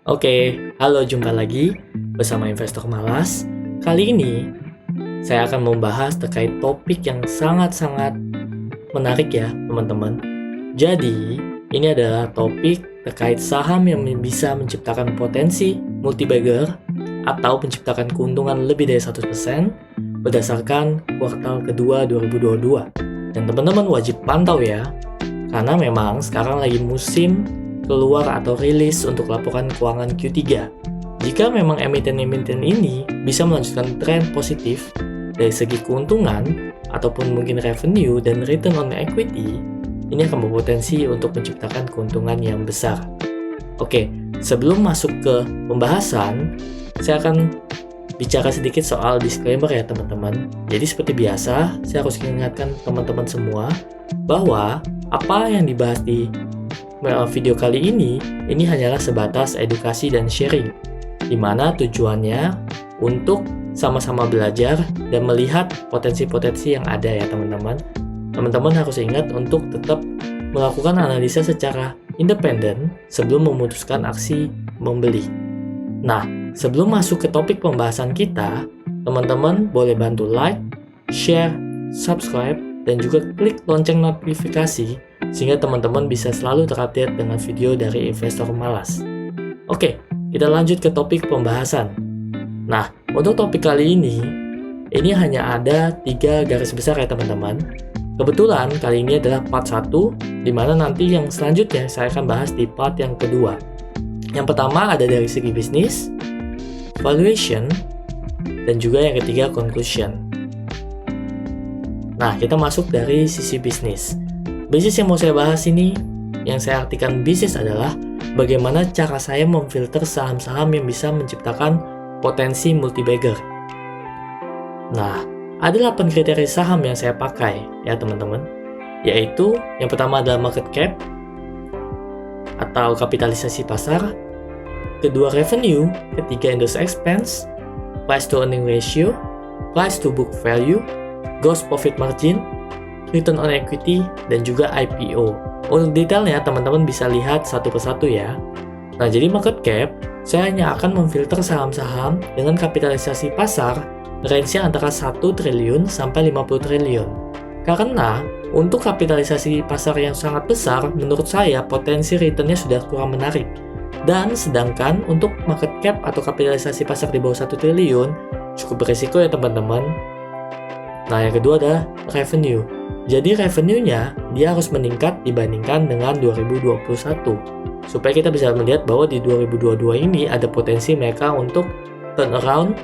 Oke, halo, jumpa lagi bersama Investor Malas. Kali ini saya akan membahas terkait topik yang sangat-sangat menarik ya teman-teman. Jadi, ini adalah topik terkait saham yang bisa menciptakan potensi multi-bagger atau menciptakan keuntungan lebih dari 100% berdasarkan kuartal kedua 2022. Dan teman-teman wajib pantau ya, karena memang sekarang lagi musim keluar atau rilis untuk laporan keuangan Q3. Jika memang emiten-emiten ini bisa melanjutkan tren positif dari segi keuntungan ataupun mungkin revenue dan return on equity, ini akan berpotensi untuk menciptakan keuntungan yang besar. Oke, sebelum masuk ke pembahasan, saya akan bicara sedikit soal disclaimer ya teman-teman. Jadi seperti biasa, saya harus mengingatkan teman-teman semua bahwa apa yang dibahas di video kali ini hanyalah sebatas edukasi dan sharing, di mana tujuannya untuk sama-sama belajar dan melihat potensi-potensi yang ada ya teman-teman. Teman-teman harus ingat untuk tetap melakukan analisa secara independen sebelum memutuskan aksi membeli. Nah, sebelum masuk ke topik pembahasan kita, teman-teman boleh bantu like, share, subscribe, dan juga klik lonceng notifikasi sehingga teman-teman bisa selalu terupdate dengan video dari Investor Malas. Oke, kita lanjut ke topik pembahasan. Nah, untuk topik kali ini hanya ada 3 garis besar ya teman-teman. Kebetulan kali ini adalah part 1, di mana nanti yang selanjutnya saya akan bahas di part yang kedua. Yang pertama ada dari segi bisnis, valuation, dan juga yang ketiga conclusion. Nah, kita masuk dari sisi bisnis. Bisnis yang mau saya bahas ini, yang saya artikan bisnis adalah bagaimana cara saya memfilter saham-saham yang bisa menciptakan potensi multi-bagger. Nah, ada 8 kriteria saham yang saya pakai ya teman-teman, yaitu yang pertama adalah market cap atau kapitalisasi pasar, kedua revenue, ketiga interest expense, price to earning ratio, price to book value, gross profit margin, return on equity, dan juga IPO. Untuk detailnya, teman-teman bisa lihat satu persatu ya. Nah, jadi market cap, saya hanya akan memfilter saham-saham dengan kapitalisasi pasar range-nya antara 1 triliun sampai 50 triliun. Karena, untuk kapitalisasi pasar yang sangat besar, menurut saya potensi return-nya sudah kurang menarik. Dan sedangkan untuk market cap atau kapitalisasi pasar di bawah 1 triliun, cukup berisiko ya teman-teman. Nah, yang kedua adalah revenue. Jadi revenue-nya dia harus meningkat dibandingkan dengan 2021. Supaya kita bisa melihat bahwa di 2022 ini ada potensi mereka untuk turn around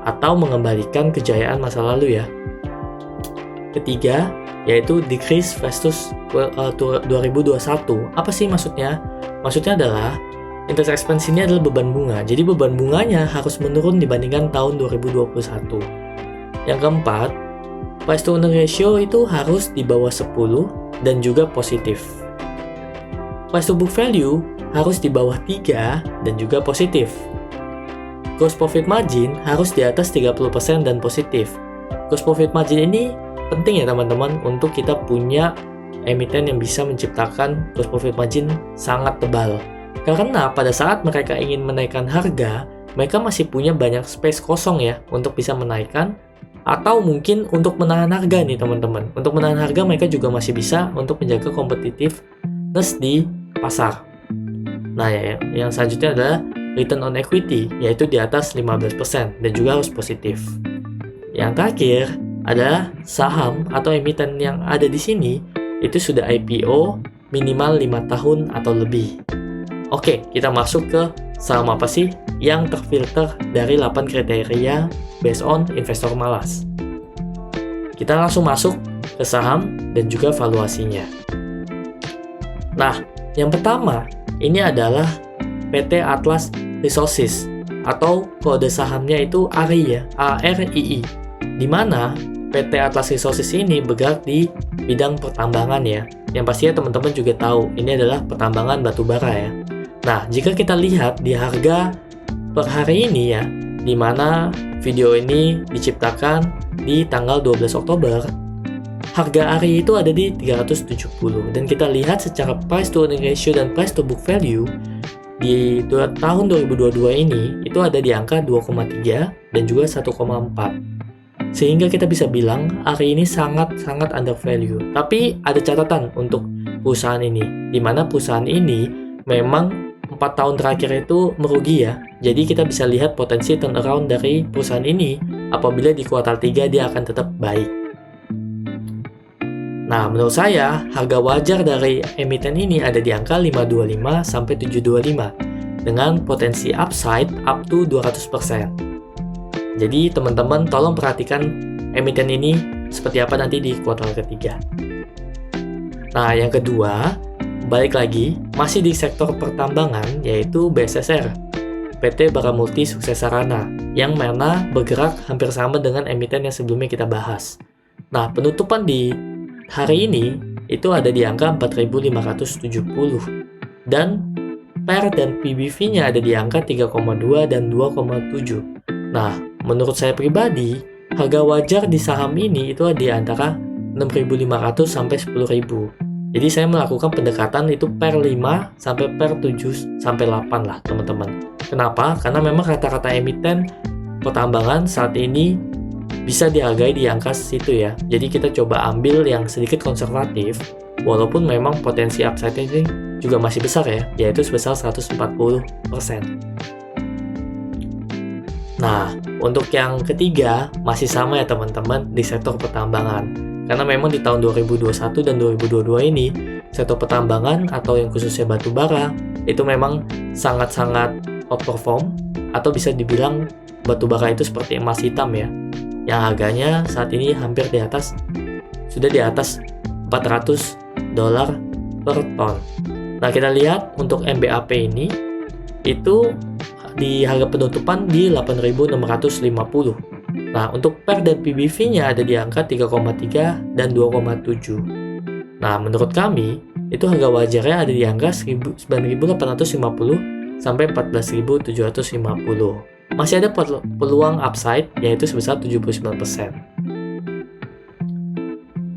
atau mengembalikan kejayaan masa lalu ya. Ketiga, yaitu decrease versus 2021. Apa sih maksudnya? Maksudnya adalah interest expense ini adalah beban bunga. Jadi beban bunganya harus menurun dibandingkan tahun 2021. Yang keempat, price to earning ratio itu harus di bawah 10 dan juga positif. Price to book value harus di bawah 3 dan juga positif. Gross profit margin harus di atas 30% dan positif. Gross profit margin ini penting ya teman-teman untuk kita punya emiten yang bisa menciptakan gross profit margin sangat tebal. Karena pada saat mereka ingin menaikkan harga, mereka masih punya banyak space kosong ya untuk bisa menaikkan, atau mungkin untuk menahan harga nih teman-teman. Untuk menahan harga mereka juga masih bisa untuk menjaga competitiveness di pasar. Nah ya, yang selanjutnya adalah return on equity, yaitu di atas 15% dan juga harus positif. Yang terakhir adalah saham atau emiten yang ada di sini itu sudah IPO minimal 5 tahun atau lebih. Oke, kita masuk ke saham apa sih yang terfilter dari 8 kriteria based on Investor Malas. Kita langsung masuk ke saham dan juga valuasinya. Nah, yang pertama ini adalah PT Atlas Resources atau kode sahamnya itu ARII ya, ARII. Di mana PT Atlas Resources ini bergerak di bidang pertambangan ya. Yang pastinya teman-teman juga tahu ini adalah pertambangan batu bara ya. Nah, jika kita lihat di harga per hari ini ya, di mana video ini diciptakan di tanggal 12 Oktober, harga ARII itu ada di 370 dan kita lihat secara price to earning ratio dan price to book value tahun 2022 ini itu ada di angka 2,3 dan juga 1,4. Sehingga kita bisa bilang hari ini sangat-sangat under value. Tapi ada catatan untuk perusahaan ini, di mana perusahaan ini memang 4 tahun terakhir itu merugi ya. Jadi kita bisa lihat potensi turnaround dari perusahaan ini apabila di kuartal 3 dia akan tetap baik. Nah, menurut saya harga wajar dari emiten ini ada di angka 525 sampai 725 dengan potensi upside up to 200%. Jadi teman-teman tolong perhatikan emiten ini seperti apa nanti di kuartal ketiga. Nah, yang kedua, balik lagi, masih di sektor pertambangan, yaitu BSSR, PT Baramulti Sukses Sarana, yang mana bergerak hampir sama dengan emiten yang sebelumnya kita bahas. Nah, penutupan di hari ini itu ada di angka 4.570, dan PER dan PBV-nya ada di angka 3,2 dan 2,7. Nah, menurut saya pribadi, harga wajar di saham ini itu di antara 6.500 sampai 10.000. Jadi saya melakukan pendekatan itu per 5 sampai per 7 sampai 8 lah teman-teman. Kenapa? Karena memang rata-rata emiten pertambangan saat ini bisa dihargai di angka situ ya. Jadi kita coba ambil yang sedikit konservatif, walaupun memang potensi upside ini juga masih besar ya, yaitu sebesar 140%. Nah, untuk yang ketiga masih sama ya teman-teman di sektor pertambangan. Karena memang di tahun 2021 dan 2022 ini sektor pertambangan atau yang khususnya batu bara itu memang sangat-sangat outperform, atau bisa dibilang batu bara itu seperti emas hitam ya, yang harganya saat ini hampir sudah di atas $400 per ton. Nah, kita lihat untuk MBAP ini itu di harga penutupan di 8.650. Nah, untuk PER dan PBV-nya ada di angka 3,3 dan 2,7. Nah, menurut kami itu harga wajarnya ada di angka 9.850 sampai 14.750. Masih ada peluang upside yaitu sebesar 79%.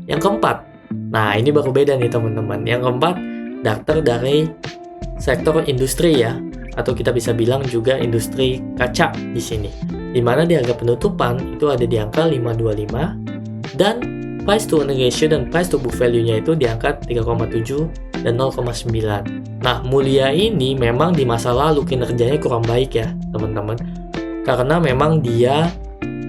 Yang keempat, nah ini baru beda nih teman-teman. Yang keempat, daftar dari sektor industri ya, atau kita bisa bilang juga industri kaca di sini. Di mana di harga penutupan itu ada di angka 525 dan price to earning ratio dan price to book value-nya itu di angka 3,7 dan 0,9. Nah, Mulia ini memang di masa lalu kinerjanya kurang baik ya, teman-teman. Karena memang dia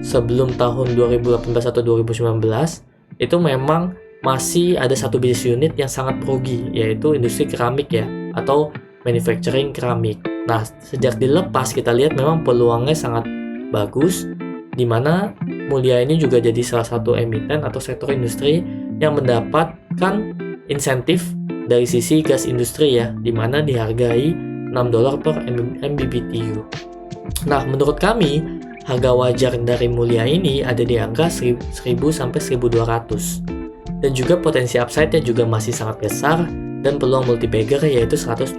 sebelum tahun 2018 atau 2019 itu memang masih ada satu bisnis unit yang sangat merugi, yaitu industri keramik ya, atau manufacturing keramik. Nah, sejak dilepas kita lihat memang peluangnya sangat bagus, di mana Mulia ini juga jadi salah satu emiten atau sektor industri yang mendapatkan insentif dari sisi gas industri ya, di mana dihargai $6 per MMBTU. Nah, menurut kami harga wajar dari Mulia ini ada di angka 1.000 sampai 1.200. Dan juga potensi upside-nya juga masih sangat besar dan peluang multi-bagger yaitu 128%.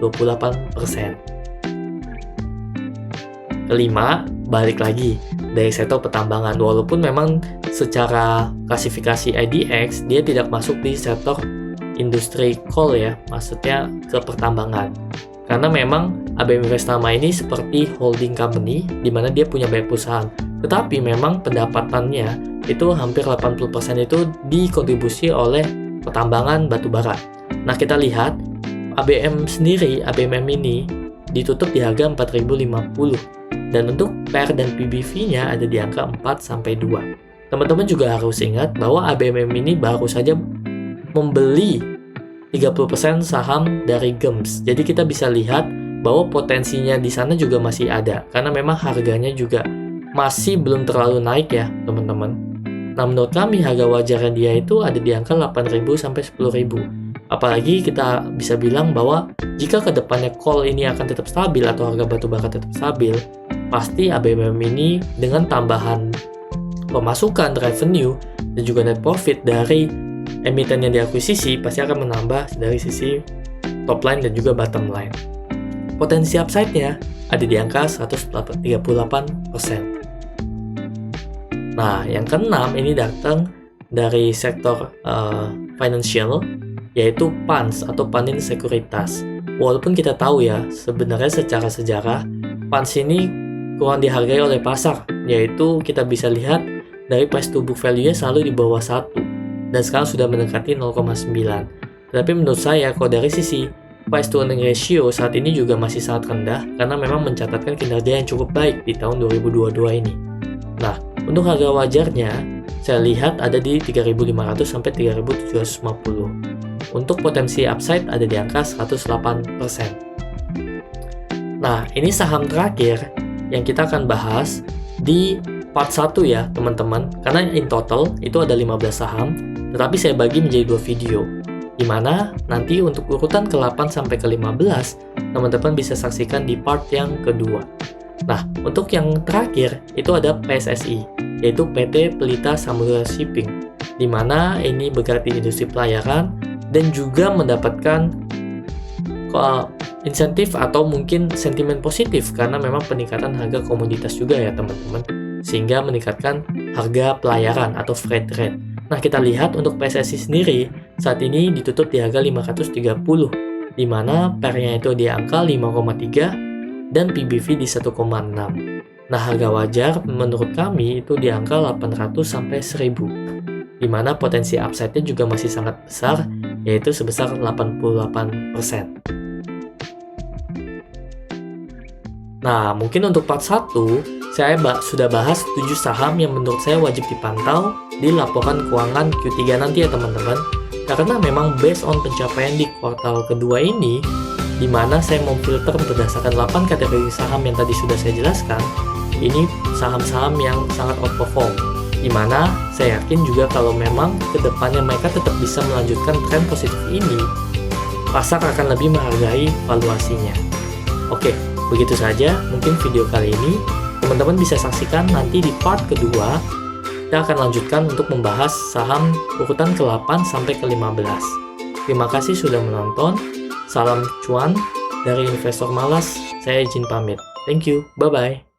Kelima, balik lagi dari sektor pertambangan. Walaupun memang secara klasifikasi IDX dia tidak masuk di sektor industri coal ya, maksudnya ke pertambangan. Karena memang ABM Investama ini seperti holding company di mana dia punya banyak perusahaan. Tetapi memang pendapatannya itu hampir 80% itu dikontribusi oleh pertambangan batu bara. Nah, kita lihat ABM sendiri, ABMM ini ditutup di harga 4.050 dan untuk PER dan PBV-nya ada di angka 4-2. Teman-teman juga harus ingat bahwa ABMM ini baru saja membeli 30% saham dari GEMS. Jadi kita bisa lihat bahwa potensinya di sana juga masih ada karena memang harganya juga masih belum terlalu naik ya, teman-teman. Nah, menurut kami harga wajarnya dia itu ada di angka 8.000 sampai 10.000. Apalagi kita bisa bilang bahwa jika kedepannya coal ini akan tetap stabil atau harga batu bara tetap stabil, pasti ABMM ini dengan tambahan pemasukan revenue dan juga net profit dari emiten yang diakuisisi pasti akan menambah dari sisi top line dan juga bottom line. Potensi upside-nya ada di angka 138%. Nah, yang keenam ini datang dari sektor financial, yaitu PANS atau Panin Sekuritas. walaupun kita tahu ya, sebenarnya secara sejarah, funds ini kurang dihargai oleh pasar, yaitu kita bisa lihat dari price to book value-nya selalu di bawah 1, dan sekarang sudah mendekati 0,9. Tapi menurut saya, kalau dari sisi price to earning ratio saat ini juga masih sangat rendah, karena memang mencatatkan kinerja yang cukup baik di tahun 2022 ini. Nah, untuk harga wajarnya, saya lihat ada di 3.500 sampai 3.750. Untuk potensi upside ada di angka 108%. Nah, ini saham terakhir yang kita akan bahas di part 1 ya, teman-teman. Karena in total itu ada 15 saham, tetapi saya bagi menjadi 2 video. Di mana nanti untuk urutan ke-8 sampai ke-15, teman-teman bisa saksikan di part yang kedua. Nah, untuk yang terakhir itu ada PSSI, yaitu PT Pelita Samudra Shipping, di mana ini bergerak di industri pelayaran dan juga mendapatkan insentif atau mungkin sentimen positif karena memang peningkatan harga komoditas juga ya teman-teman, sehingga meningkatkan harga pelayaran atau freight rate. Nah, kita lihat untuk PSSI sendiri saat ini ditutup di harga 530, di mana PER-nya itu di angka 5,3 dan PBV di 1,6. Nah, harga wajar menurut kami itu di angka 800 sampai 1000, di mana potensi upside-nya juga masih sangat besar, yaitu sebesar 88%. Nah, mungkin untuk part 1, saya sudah bahas 7 saham yang menurut saya wajib dipantau di laporan keuangan Q3 nanti ya teman-teman. Karena memang based on pencapaian di kuartal kedua ini, di mana saya memfilter berdasarkan 8 kategori saham yang tadi sudah saya jelaskan, ini saham-saham yang sangat outperform. Di mana saya yakin juga kalau memang kedepannya mereka tetap bisa melanjutkan tren positif ini, pasar akan lebih menghargai valuasinya. Oke, begitu saja mungkin video kali ini. Teman-teman bisa saksikan nanti di part kedua. Kita akan lanjutkan untuk membahas saham urutan ke-8 sampai ke-15. Terima kasih sudah menonton. Salam cuan dari Investor Malas. Saya izin pamit. Thank you. Bye-bye.